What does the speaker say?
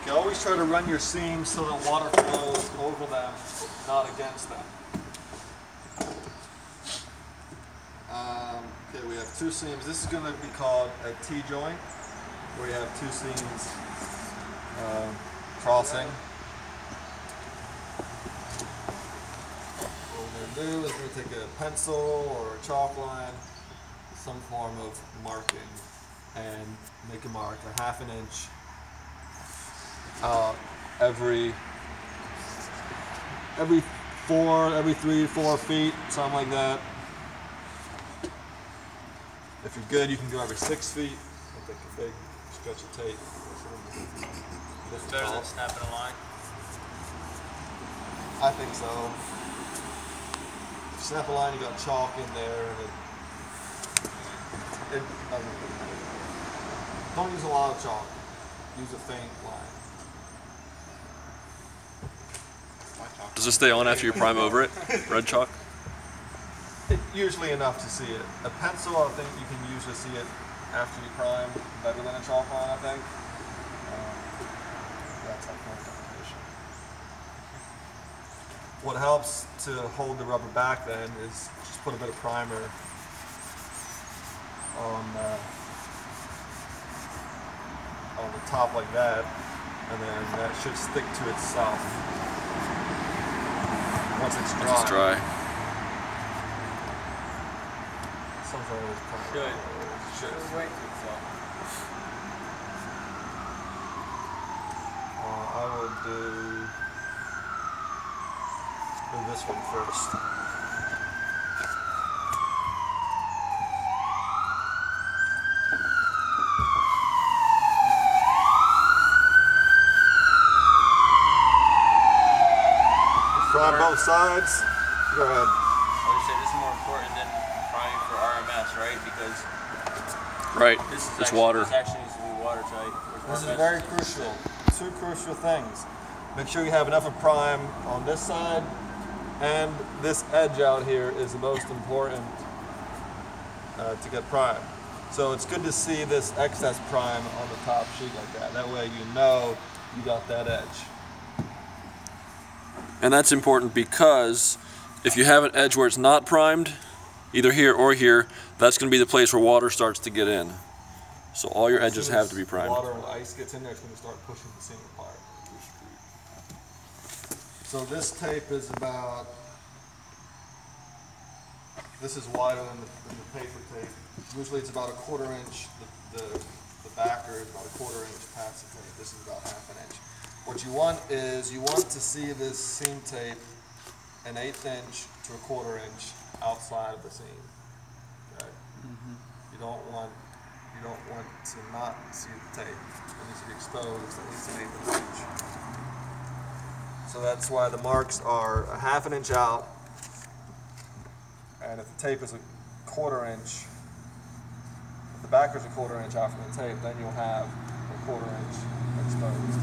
You always try to run your seams so that water flows over them, not against them. Okay, we have two seams. This is going to be called a T-joint, where you have two seams crossing. What we're going to do is we're going to take a pencil or a chalk line, some form of marking, and make a mark, a ½ inch every 3 or 4 feet, something like that. If you're good, you can go every 6 feet. I'll take a big stretch of tape. It's better than snapping a line? I think so. If you snap a line, you got chalk in there, and don't use a lot of chalk. Use a faint line. Does it stay on after you prime over it? Red chalk? Usually enough to see it. A pencil, I think you can usually see it after you prime better than a chalk line, I think. That's our current recommendation. What helps to hold the rubber back then is just put a bit of primer on the top like that, and then that should stick to itself once it's dry. Once it's dry. Should wait to itself. I will do this one first. Prime both sides. Go ahead. I would say this is more important than priming for RMS, right? Because it's water. This actually needs to be watertight. This is very crucial. Two crucial things. Make sure you have enough of prime on this side, and this edge out here is the most important to get prime. So it's good to see this excess prime on the top sheet like that. That way you know you got that edge. And that's important because if you have an edge where it's not primed, either here or here, that's going to be the place where water starts to get in. So all your edges have to be primed. Water and ice gets in there, it's going to start pushing the seam apart. So this tape is about, this is wider than the paper tape. Usually it's about a 1/4 inch, the backer is about a 1/4 inch past the tape. This is about ½ inch. What you want is, you want to see this seam tape an 1/8 inch to a 1/4 inch outside of the seam. Okay? You don't want to not see the tape. It needs to be exposed at least an 1/8 inch. So that's why the marks are a ½ inch out, and if the tape is a 1/4 inch, if the backer's a 1/4 inch out from the tape, then you'll have a 1/4 inch exposed.